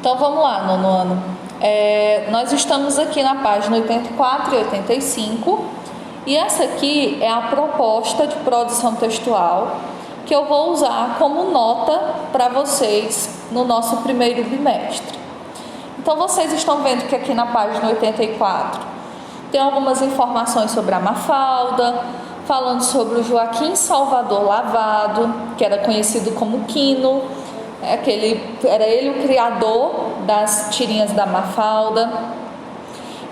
Então vamos lá, nono ano. Nós estamos aqui na página 84 e 85 e essa aqui é a proposta de produção textual que eu vou usar como nota para vocês no nosso primeiro bimestre. Então vocês estão vendo que aqui na página 84 tem algumas informações sobre a Mafalda, falando sobre o Joaquim Salvador Lavado, que era conhecido como Quino. Era ele o criador das tirinhas da Mafalda.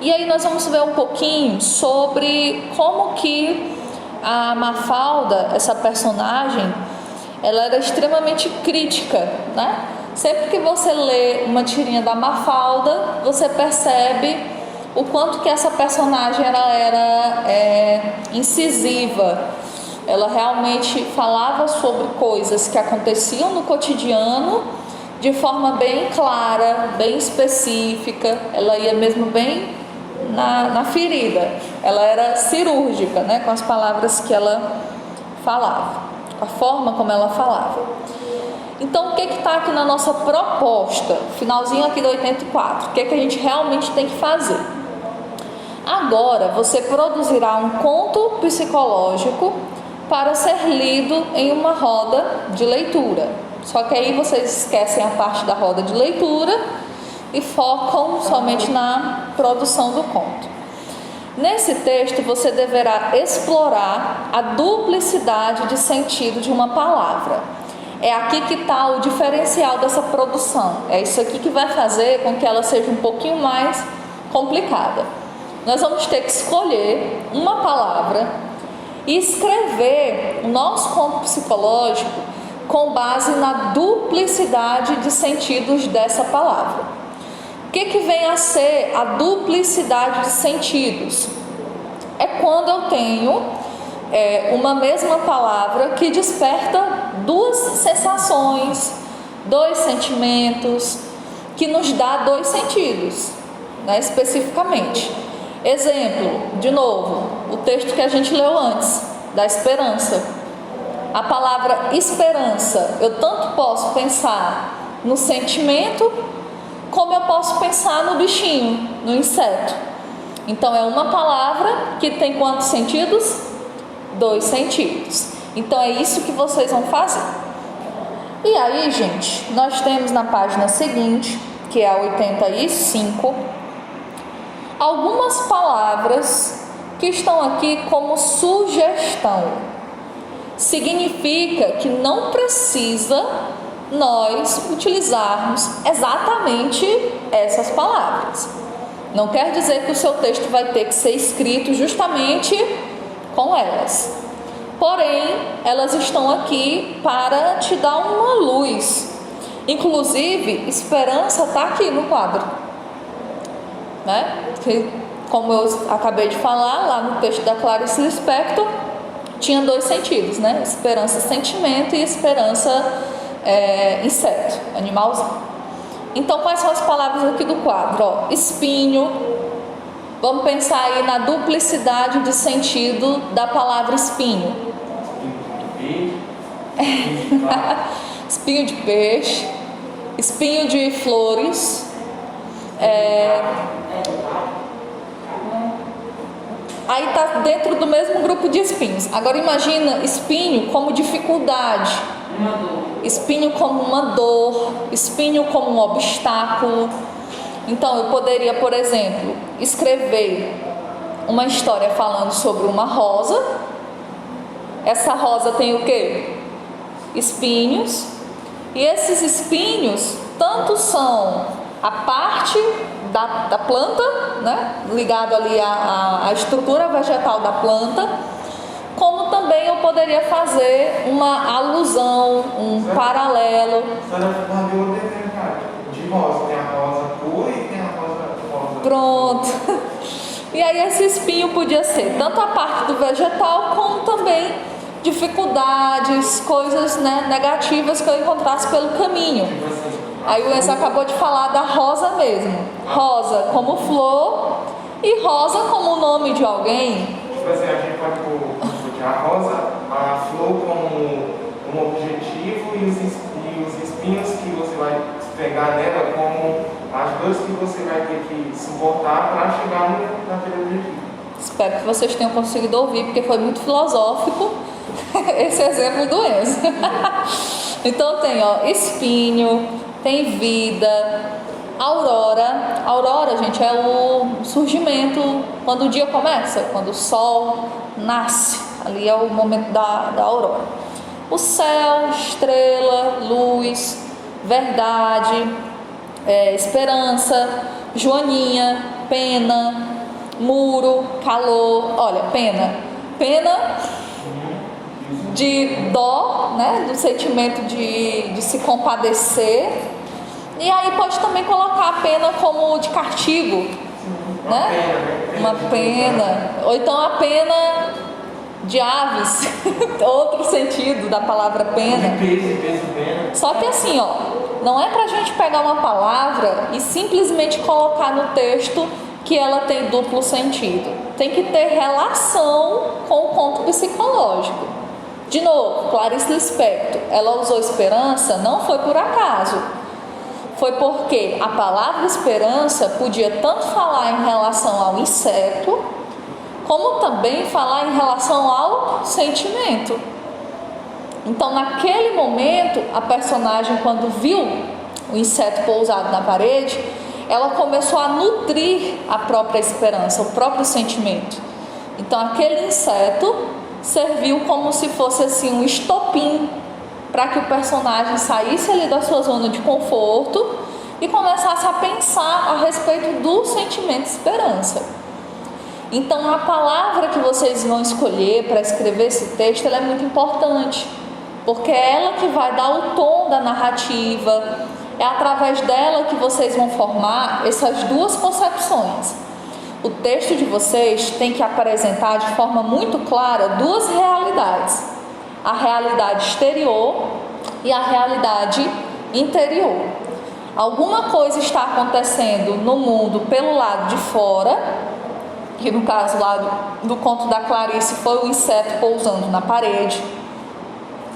E aí nós vamos ver um pouquinho sobre como que a Mafalda, essa personagem, ela era extremamente crítica, né? Sempre que você lê uma tirinha da Mafalda, você percebe o quanto que essa personagem ela era incisiva. Ela realmente falava sobre coisas que aconteciam no cotidiano de forma bem clara, bem específica. Ela ia mesmo bem na ferida. Ela era cirúrgica, né, com as palavras que ela falava, a forma como ela falava. Então, o que está aqui na nossa proposta, finalzinho aqui do 84? O que a gente realmente tem que fazer? Agora, você produzirá um conto psicológico para ser lido em uma roda de leitura. Só que aí vocês esquecem a parte da roda de leitura e focam somente na produção do conto. Nesse texto você deverá explorar a duplicidade de sentido de uma palavra. É aqui que está o diferencial dessa produção. É isso aqui que vai fazer com que ela seja um pouquinho mais complicada. Nós vamos ter que escolher uma palavra e escrever o nosso conto psicológico com base na duplicidade de sentidos dessa palavra. O que vem a ser a duplicidade de sentidos? É quando eu tenho uma mesma palavra que desperta duas sensações, dois sentimentos, que nos dá dois sentidos, né, especificamente. Exemplo, de novo, o texto que a gente leu antes, da esperança. A palavra esperança, eu tanto posso pensar no sentimento, como eu posso pensar no bichinho, no inseto. Então é uma palavra que tem quantos sentidos? Dois sentidos. Então é isso que vocês vão fazer. E aí, gente, nós temos na página seguinte, que é a 85, algumas palavras que estão aqui como sugestão. Significa que não precisa nós utilizarmos exatamente essas palavras. Não quer dizer que o seu texto vai ter que ser escrito justamente com elas. Porém, elas estão aqui para te dar uma luz. Inclusive, esperança está aqui no quadro, né? Que, como eu acabei de falar, lá no texto da Clarice Lispector, tinha dois sentidos, né? Esperança, sentimento, e esperança, inseto, animalzinho. Então, quais são as palavras aqui do quadro? Espinho. Vamos pensar aí na duplicidade de sentido da palavra espinho. Espinho de peixe, espinho de flores. Aí está dentro do mesmo grupo de espinhos. Agora imagina espinho como dificuldade, espinho como uma dor, espinho como um obstáculo. Então eu poderia, por exemplo, escrever uma história falando sobre uma rosa. Essa rosa tem o quê? Espinhos. E esses espinhos tanto são a parte da planta, né, ligado ali à estrutura vegetal da planta, como também eu poderia fazer uma alusão, um paralelo. De rosa, tem a rosa pura e tem a rosa. Pronto. E aí esse espinho podia ser tanto a parte do vegetal, como também dificuldades, coisas, né, negativas que eu encontrasse pelo caminho. Aí o Enzo acabou de falar da rosa mesmo. Rosa como flor e rosa como o nome de alguém. Tipo assim, a gente pode pôr a rosa, a flor como um objetivo e os espinhos que você vai pegar nela como as dores que você vai ter que suportar para chegar naquele objetivo. Espero que vocês tenham conseguido ouvir, porque foi muito filosófico esse exemplo do Enzo. Então tem, espinho, tem vida, aurora. Aurora, gente, é o surgimento quando o dia começa, quando o sol nasce. Ali é o momento da aurora. O céu, estrela, luz, verdade, esperança, joaninha, pena, muro, calor. Olha, pena de dó, né, do sentimento de se compadecer. E aí pode também colocar a pena como de castigo, né? Uma pena, ou então a pena de aves, outro sentido da palavra pena. Só que assim, não é pra gente pegar uma palavra e simplesmente colocar no texto que ela tem duplo sentido. Tem que ter relação com o conto psicológico. De novo, Clarice Lispector, ela usou esperança, não foi por acaso. Foi porque a palavra esperança podia tanto falar em relação ao inseto, como também falar em relação ao sentimento. Então, naquele momento, a personagem, quando viu o inseto pousado na parede, ela começou a nutrir a própria esperança, o próprio sentimento. Então, aquele inseto serviu como se fosse assim um estopim para que o personagem saísse ali da sua zona de conforto e começasse a pensar a respeito do sentimento de esperança. Então, a palavra que vocês vão escolher para escrever esse texto, ela é muito importante, porque é ela que vai dar o tom da narrativa, é através dela que vocês vão formar essas duas concepções. O texto de vocês tem que apresentar de forma muito clara duas realidades: a realidade exterior e a realidade interior. Alguma coisa está acontecendo no mundo pelo lado de fora, que no caso lá do conto da Clarice foi o inseto pousando na parede,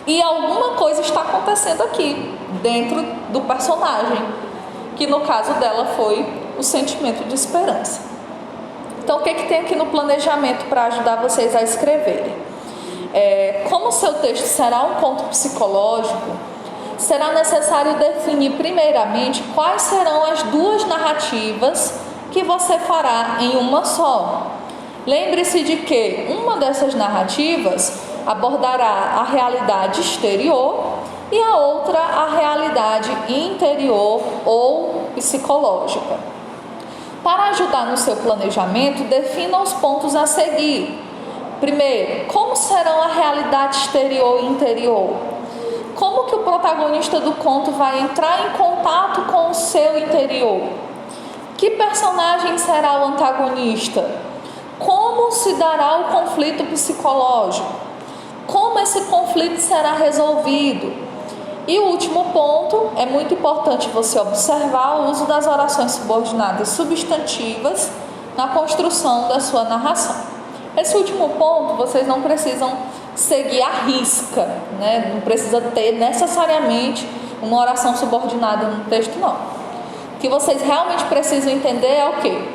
e alguma coisa está acontecendo aqui, dentro do personagem, que no caso dela foi o sentimento de esperança. Então, o que tem aqui no planejamento para ajudar vocês a escreverem? Como o seu texto será um conto psicológico, será necessário definir primeiramente quais serão as duas narrativas que você fará em uma só. Lembre-se de que uma dessas narrativas abordará a realidade exterior e a outra a realidade interior ou psicológica. Para ajudar no seu planejamento, defina os pontos a seguir. Primeiro, como serão a realidade exterior e interior? Como que o protagonista do conto vai entrar em contato com o seu interior? Que personagem será o antagonista? Como se dará o conflito psicológico? Como esse conflito será resolvido? E o último ponto, é muito importante você observar o uso das orações subordinadas substantivas na construção da sua narração. Esse último ponto, vocês não precisam seguir à risca, né? Não precisa ter necessariamente uma oração subordinada no texto, não. O que vocês realmente precisam entender é o quê?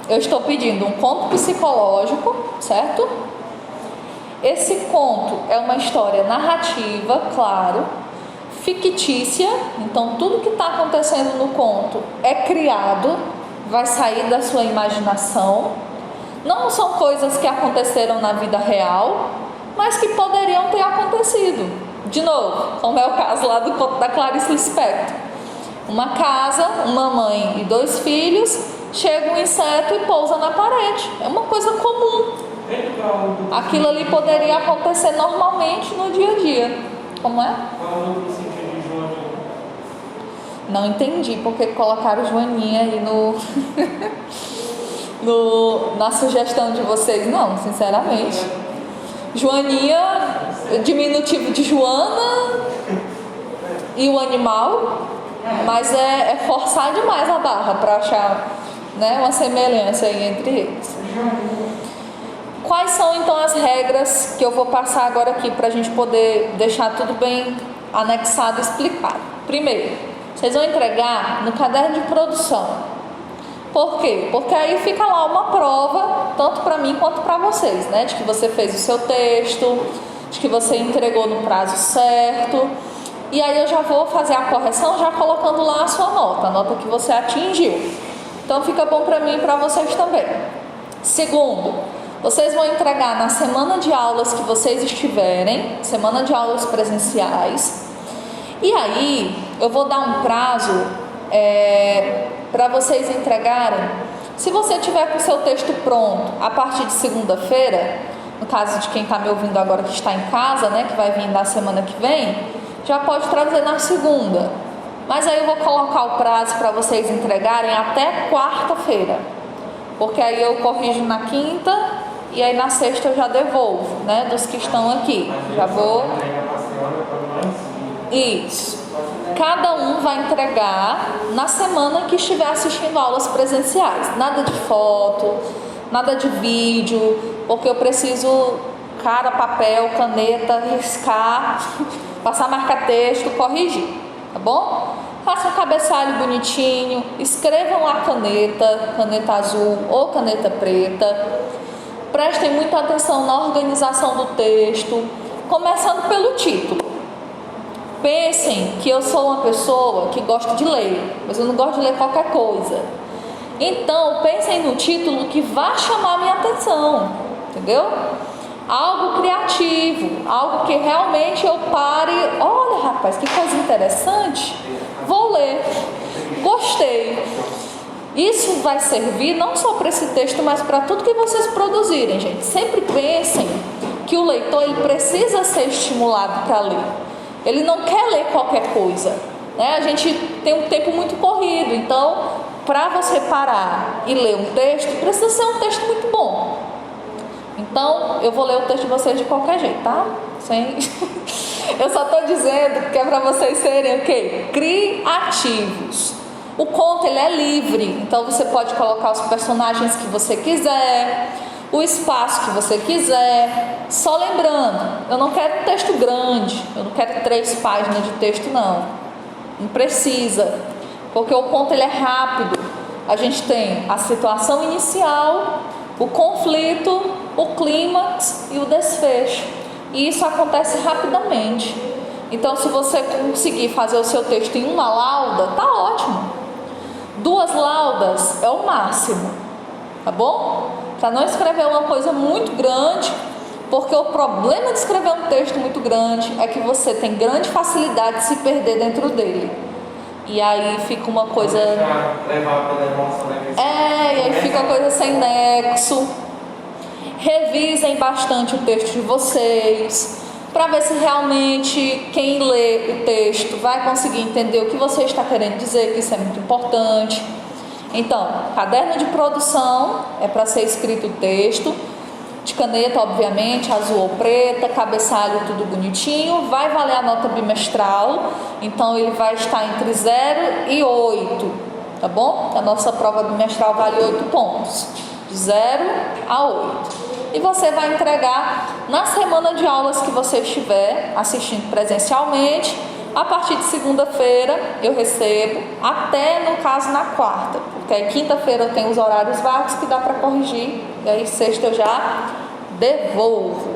Eu estou pedindo um conto psicológico, certo? Esse conto é uma história narrativa, claro, fictícia, então tudo que está acontecendo no conto é criado, vai sair da sua imaginação. Não são coisas que aconteceram na vida real, mas que poderiam ter acontecido. De novo, como é o caso lá do conto da Clarice Lispector. Uma casa, uma mãe e 2 filhos, chega um inseto e pousa na parede. É uma coisa comum. Aquilo ali poderia acontecer normalmente no dia a dia. Como é? Não entendi porque colocaram Joaninha aí na sugestão de vocês. Não, sinceramente. Joaninha, diminutivo de Joana e o animal, mas é forçar demais a barra para achar, né, uma semelhança aí entre eles. Quais são então as regras que eu vou passar agora aqui para a gente poder deixar tudo bem anexado e explicado? Primeiro, Vocês vão entregar no caderno de produção. Por quê? Porque aí fica lá uma prova, tanto para mim quanto para vocês, né? De que você fez o seu texto, de que você entregou no prazo certo. E aí eu já vou fazer a correção já colocando lá a sua nota, a nota que você atingiu. Então fica bom para mim e para vocês também. Segundo, vocês vão entregar na semana de aulas que vocês estiverem, semana de aulas presenciais. E aí eu vou dar um prazo para vocês entregarem. Se você tiver com o seu texto pronto a partir de segunda-feira, no caso de quem está me ouvindo agora que está em casa, né, que vai vir na semana que vem, já pode trazer na segunda. Mas aí eu vou colocar o prazo para vocês entregarem até quarta-feira, porque aí eu corrijo na quinta e aí na sexta eu já devolvo, né, dos que estão aqui. Já vou. Isso. Cada um vai entregar na semana que estiver assistindo aulas presenciais. Nada de foto, nada de vídeo, porque eu preciso cara, papel, caneta, riscar, passar marca-texto, corrigir, tá bom? Façam um cabeçalho bonitinho, escrevam a caneta azul ou caneta preta. Prestem muita atenção na organização do texto, começando pelo título. Pensem que eu sou uma pessoa que gosta de ler, mas eu não gosto de ler qualquer coisa. Então, pensem no título que vai chamar a minha atenção, entendeu? Algo criativo, algo que realmente eu pare, olha rapaz, que coisa interessante, vou ler, gostei. Isso vai servir não só para esse texto, mas para tudo que vocês produzirem, gente. Sempre pensem que o leitor ele precisa ser estimulado para ler. Ele não quer ler qualquer coisa, né? A gente tem um tempo muito corrido, então para você parar e ler um texto, precisa ser um texto muito bom. Então eu vou ler o texto de vocês de qualquer jeito, tá? Eu só estou dizendo que é para vocês serem o quê? Criativos. O conto ele é livre, então você pode colocar os personagens que você quiser, o espaço que você quiser. Só lembrando, eu não quero um texto grande, eu não quero 3 páginas de texto não precisa, porque o conto ele é rápido. A gente tem a situação inicial, o conflito, o clímax e o desfecho, e isso acontece rapidamente. Então se você conseguir fazer o seu texto em uma lauda, tá ótimo. 2 laudas é o máximo, tá bom? Para não escrever uma coisa muito grande, porque o problema de escrever um texto muito grande é que você tem grande facilidade de se perder dentro dele. E aí fica uma coisa... e aí fica uma coisa sem nexo. Revisem bastante o texto de vocês, para ver se realmente quem lê o texto vai conseguir entender o que você está querendo dizer, que isso é muito importante. Então, caderno de produção é para ser escrito o texto, de caneta, obviamente, azul ou preta, cabeçalho, tudo bonitinho. Vai valer a nota bimestral, então ele vai estar entre 0 e 8, tá bom? A nossa prova bimestral vale 8 pontos, de 0 a 8. E você vai entregar na semana de aulas que você estiver assistindo presencialmente. A partir de segunda-feira eu recebo, até no caso na quarta, porque aí quinta-feira eu tenho os horários vagos que dá para corrigir, e aí sexta eu já devolvo.